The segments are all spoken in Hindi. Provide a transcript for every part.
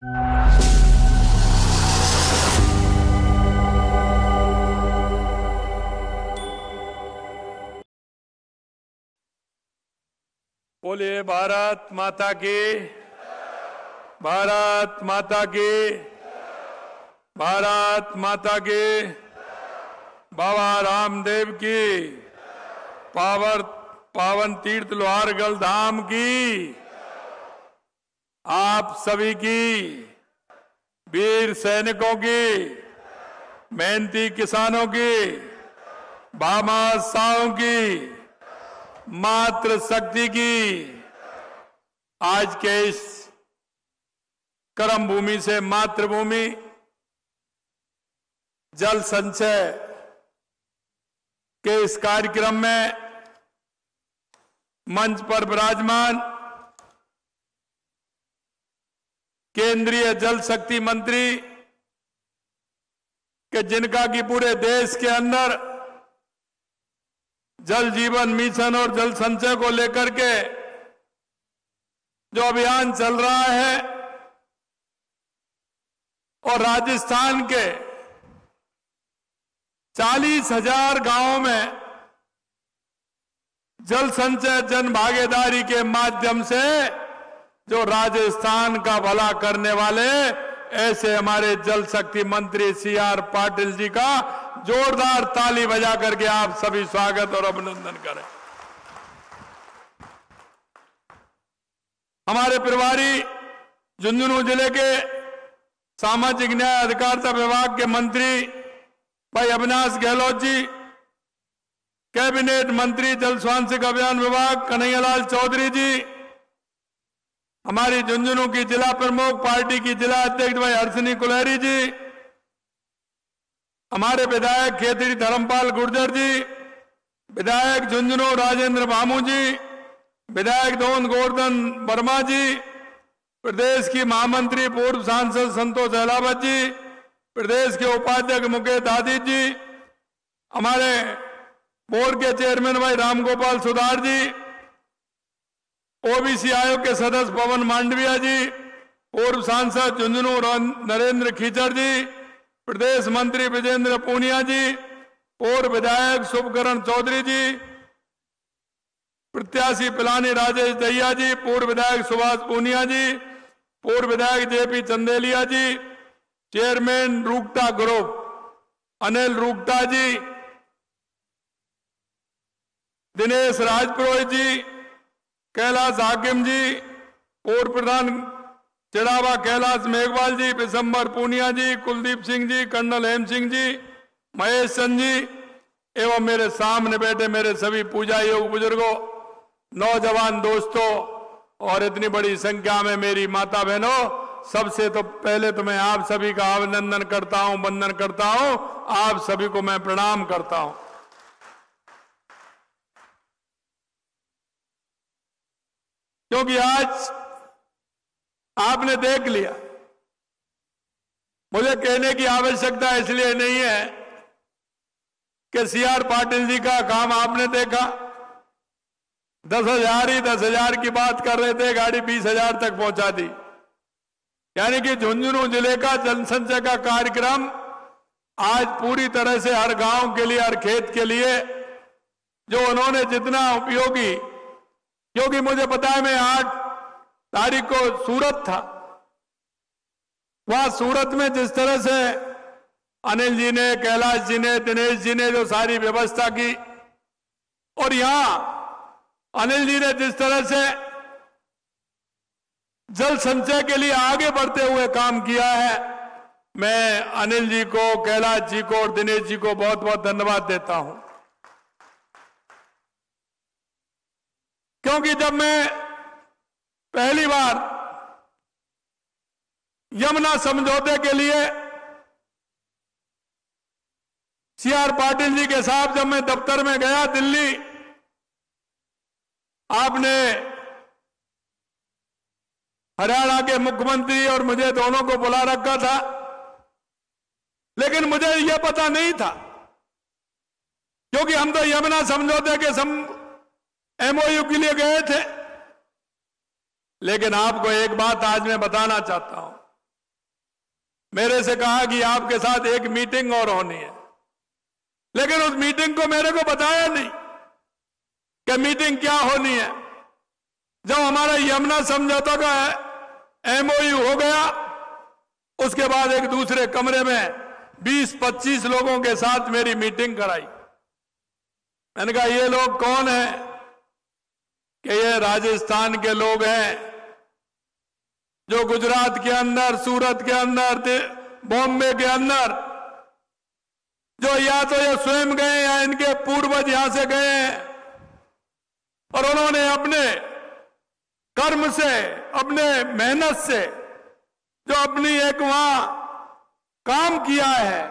बोलिए भारत माता की, भारत माता की, भारत माता की। बाबा रामदेव की पावन तीर्थ लोहारगढ़ धाम की, आप सभी की, वीर सैनिकों की, मेहनती किसानों की, भामाशाहों की, मातृ शक्ति की, आज के इस कर्म भूमि से मातृभूमि जल संचय के इस कार्यक्रम में मंच पर विराजमान केंद्रीय जल शक्ति मंत्री के जिनका कि पूरे देश के अंदर जल जीवन मिशन और जल संचय को लेकर के जो अभियान चल रहा है और राजस्थान के 40,000 गांवों में जल संचय जन भागीदारी के माध्यम से जो राजस्थान का भला करने वाले ऐसे हमारे जल शक्ति मंत्री CR पाटिल जी का जोरदार ताली बजा करके आप सभी स्वागत और अभिनंदन करें। हमारे प्रभारी झुंझुनू जिले के सामाजिक न्याय अधिकारिता विभाग के मंत्री भाई अविनाश गहलोत जी, कैबिनेट मंत्री जल स्वास्थ्य अभियान विभाग कन्हैयालाल चौधरी जी, हमारी झुंझुनू की जिला प्रमुख पार्टी की जिला अध्यक्ष भाई हर्षिनी कुलहरी जी, हमारे विधायक खेतड़ी धर्मपाल गुर्जर जी, विधायक झुंझुनू राजेंद्र भामू जी, विधायक दोन गोवर्धन वर्मा जी, प्रदेश की महामंत्री पूर्व सांसद संतोष अहलावत जी, प्रदेश के उपाध्यक्ष मुकेश दादी जी, हमारे बोर्ड के चेयरमैन भाई रामगोपाल सुधार जी, ओबीसी आयोग के सदस्य पवन मांडविया जी, पूर्व सांसद झुंझुनू नरेंद्र खीचड़ जी, प्रदेश मंत्री विजेंद्र पूनिया जी, पूर्व विधायक शुभकरण चौधरी जी, प्रत्याशी पिलानी राजेश दहिया जी, पूर्व विधायक सुभाष पूनिया जी, पूर्व विधायक JP चंदेलिया जी, चेयरमैन रूकटा ग्रुप अनिल रूकटा जी, दिनेश राजपुरोहित जी, कैलाश हाकिम जी, पूर्व प्रधान चिड़ावा कैलाश मेघवाल जी, विशंबर पूनिया जी, कुलदीप सिंह जी, कर्नल हेम सिंह जी, महेश चंद जी एवं मेरे सामने बैठे मेरे सभी पूजा योग बुजुर्गों, नौजवान दोस्तों और इतनी बड़ी संख्या में मेरी माता बहनों, सबसे तो पहले तो मैं आप सभी का अभिनंदन करता हूं, वंदन करता हूं, आप सभी को मैं प्रणाम करता हूं। क्योंकि आज आपने देख लिया, मुझे कहने की आवश्यकता इसलिए नहीं है कि CR पाटिल जी का काम आपने देखा, 10,000 की बात कर रहे थे, गाड़ी 20,000 तक पहुंचा दी। यानी कि झुंझुनू जिले का जनसंचय का कार्यक्रम आज पूरी तरह से हर गांव के लिए, हर खेत के लिए जो उन्होंने जितना उपयोगी, क्योंकि मुझे पता है मैं 8 तारीख को सूरत था, वहां सूरत में जिस तरह से अनिल जी ने, कैलाश जी ने, दिनेश जी ने जो सारी व्यवस्था की और यहां अनिल जी ने जिस तरह से जल संचय के लिए आगे बढ़ते हुए काम किया है, मैं अनिल जी को, कैलाश जी को और दिनेश जी को बहुत बहुत धन्यवाद देता हूं। क्योंकि जब मैं पहली बार यमुना समझौते के लिए CR पाटिल जी के साथ जब मैं दफ्तर में गया दिल्ली, आपने हरियाणा के मुख्यमंत्री और मुझे दोनों को बुला रखा था, लेकिन मुझे यह पता नहीं था, क्योंकि हम तो यमुना समझौते के MOU के लिए गए थे। लेकिन आपको एक बात आज मैं बताना चाहता हूं, मेरे से कहा कि आपके साथ एक मीटिंग और होनी है, लेकिन उस मीटिंग को मेरे को बताया नहीं कि मीटिंग क्या होनी है। जब हमारा यमुना समझौता का MOU हो गया, उसके बाद एक दूसरे कमरे में 20-25 लोगों के साथ मेरी मीटिंग कराई। मैंने कहा ये लोग कौन हैं? कि ये राजस्थान के लोग हैं जो गुजरात के अंदर, सूरत के अंदर, बॉम्बे के अंदर, जो या तो ये स्वयं गए या इनके पूर्वज यहां से गए हैं, और उन्होंने अपने कर्म से, अपने मेहनत से जो अपनी एक वहां काम किया है,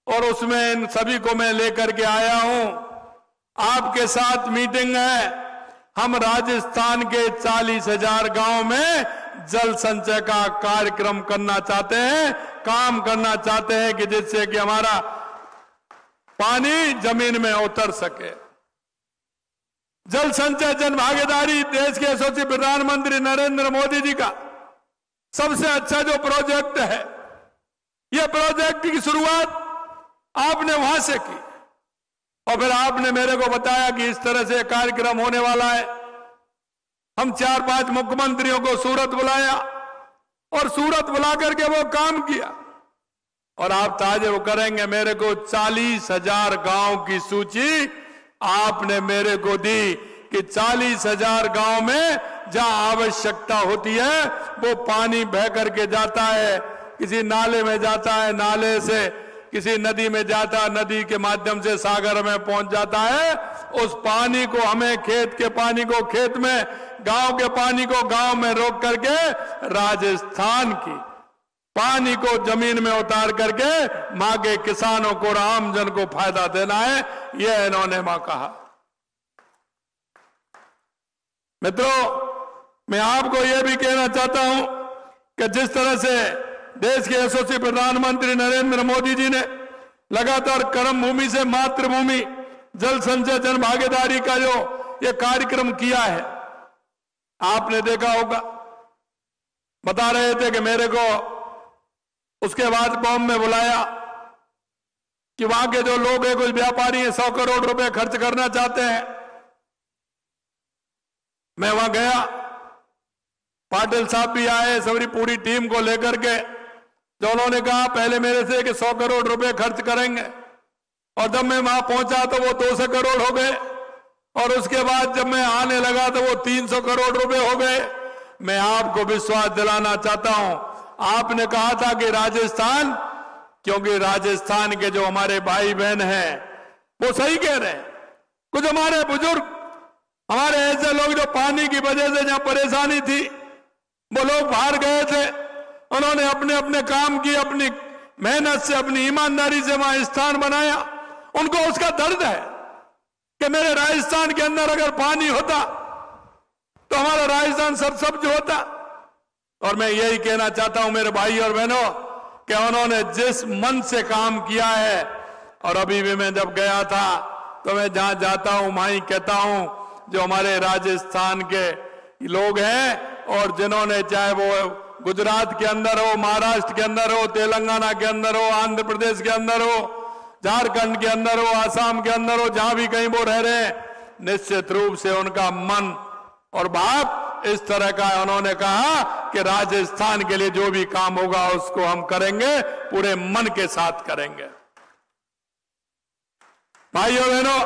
और उसमें इन सभी को मैं लेकर के आया हूं। आपके साथ मीटिंग है। हम राजस्थान के 40,000 गांव में जल संचय का कार्यक्रम करना चाहते हैं, काम करना चाहते हैं कि जिससे कि हमारा पानी जमीन में उतर सके। जल संचय जन भागीदारी देश के यशस्वी प्रधानमंत्री नरेंद्र मोदी जी का सबसे अच्छा जो प्रोजेक्ट है, यह प्रोजेक्ट की शुरुआत आपने वहां से की, और फिर आपने मेरे को बताया कि इस तरह से कार्यक्रम होने वाला है। हम 4-5 मुख्यमंत्रियों को सूरत बुलाया, और सूरत बुला करके वो काम किया। और आप ताजुब करेंगे, मेरे को 40,000 गांव की सूची आपने मेरे को दी कि 40,000 गांव में जहां आवश्यकता होती है वो पानी बह करके जाता है, किसी नाले में जाता है, नाले से किसी नदी में जाता है, नदी के माध्यम से सागर में पहुंच जाता है। उस पानी को हमें, खेत के पानी को खेत में, गांव के पानी को गांव में रोक करके राजस्थान की पानी को जमीन में उतार करके मां के किसानों को और आमजन को फायदा देना है, यह इन्होंने मां कहा। मित्रों, मैं आपको यह भी कहना चाहता हूं कि जिस तरह से देश के यशस्वी प्रधानमंत्री नरेंद्र मोदी जी ने लगातार कर्म भूमि से मातृभूमि जल संचय जन भागीदारी का जो ये कार्यक्रम किया है, आपने देखा होगा। बता रहे थे कि मेरे को उसके बाद बॉम्बे में बुलाया कि वहां के जो लोग हैं, कुछ व्यापारी हैं, 100 करोड़ रुपए खर्च करना चाहते हैं। मैं वहां गया, पाटिल साहब भी आए, सबरी पूरी टीम को लेकर के। जो उन्होंने कहा पहले मेरे से कि 100 करोड़ रुपए खर्च करेंगे, और जब मैं वहां पहुंचा तो वो 200 करोड़ हो गए, और उसके बाद जब मैं आने लगा तो वो 300 करोड़ रुपए हो गए। मैं आपको विश्वास दिलाना चाहता हूं, आपने कहा था कि राजस्थान, क्योंकि राजस्थान के जो हमारे भाई बहन हैं वो सही कह रहे हैं। कुछ हमारे बुजुर्ग, हमारे ऐसे लोग जो पानी की वजह से जहां परेशानी थी, वो लोग बाहर गए थे, उन्होंने अपने अपने काम की, अपनी मेहनत से, अपनी ईमानदारी से वहां स्थान बनाया। उनको उसका दर्द है कि मेरे राजस्थान के अंदर अगर पानी होता तो हमारा राजस्थान सरसब्ज होता। और मैं यही कहना चाहता हूं मेरे भाई और बहनों कि उन्होंने जिस मन से काम किया है, और अभी भी मैं जब गया था तो मैं जहां जाता हूं वहां ही कहता हूं, जो हमारे राजस्थान के लोग हैं, और जिन्होंने, चाहे वो गुजरात के अंदर हो, महाराष्ट्र के अंदर हो, तेलंगाना के अंदर हो, आंध्र प्रदेश के अंदर हो, झारखंड के अंदर हो, आसाम के अंदर हो, जहां भी कहीं वो रह रहे हैं, निश्चित रूप से उनका मन और भाव इस तरह का है। उन्होंने कहा कि राजस्थान के लिए जो भी काम होगा उसको हम करेंगे, पूरे मन के साथ करेंगे। भाइयों बहनों,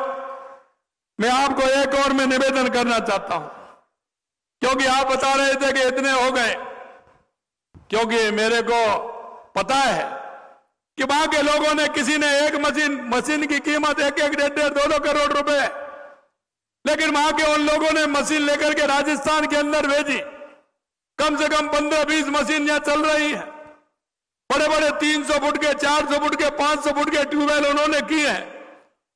मैं आपको एक और में निवेदन करना चाहता हूं, क्योंकि आप बता रहे थे कि इतने हो गए, क्योंकि मेरे को पता है कि वहां के लोगों ने, किसी ने एक मशीन की कीमत 1-1, 1.5, 2-2 करोड़ रुपए, लेकिन वहां के उन लोगों ने मशीन लेकर के राजस्थान के अंदर भेजी। कम से कम 15-20 मशीन यहां चल रही है। बड़े बड़े 300 फुट के, 400 फुट के, 500 फुट के ट्यूबवेल उन्होंने किए हैं,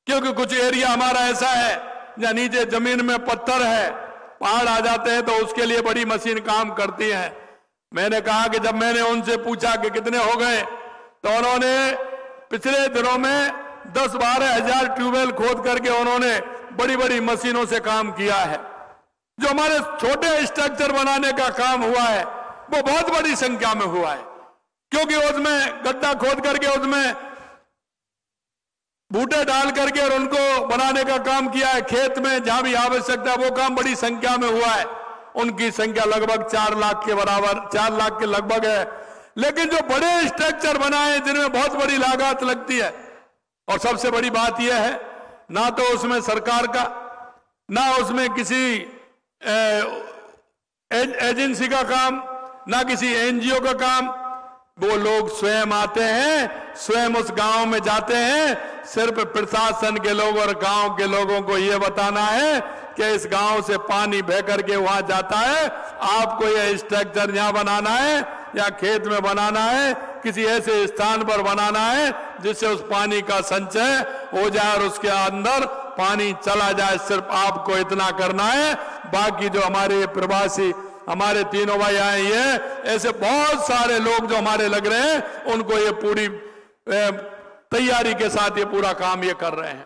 क्योंकि कुछ एरिया हमारा ऐसा है जहां नीचे जमीन में पत्थर है, पहाड़ आ जाते हैं, तो उसके लिए बड़ी मशीन काम करती है। मैंने कहा कि जब मैंने उनसे पूछा कि कितने हो गए, तो उन्होंने पिछले दिनों में 10-12 हजार ट्यूबवेल खोद करके उन्होंने बड़ी बड़ी मशीनों से काम किया है। जो हमारे छोटे स्ट्रक्चर बनाने का काम हुआ है वो बहुत बड़ी संख्या में हुआ है। क्योंकि उसमें गड्ढा खोद करके उसमें बूटे डाल करके और उनको बनाने का काम किया है। खेत में जहां भी आवश्यकता है वो काम बड़ी संख्या में हुआ है। उनकी संख्या लगभग 4 लाख के बराबर, 4 लाख के लगभग है। लेकिन जो बड़े स्ट्रक्चर बनाए जिनमें बहुत बड़ी लागत लगती है, और सबसे बड़ी बात यह है ना तो उसमें सरकार का, ना उसमें किसी एजेंसी का काम, ना किसी एनजीओ का काम, वो लोग स्वयं आते हैं, स्वयं उस गांव में जाते हैं। सिर्फ प्रशासन के लोग और गांव के लोगों को यह बताना है कि इस गांव से पानी बह करके वहां जाता है, आपको यह स्ट्रक्चर यहां बनाना है या खेत में बनाना है, किसी ऐसे स्थान पर बनाना है जिससे उस पानी का संचय हो जाए और उसके अंदर पानी चला जाए। सिर्फ आपको इतना करना है। बाकी जो हमारे प्रवासी, हमारे तीनों भाई आए, ये ऐसे बहुत सारे लोग जो हमारे लग रहे हैं, उनको ये पूरी तैयारी के साथ ये पूरा काम ये कर रहे हैं।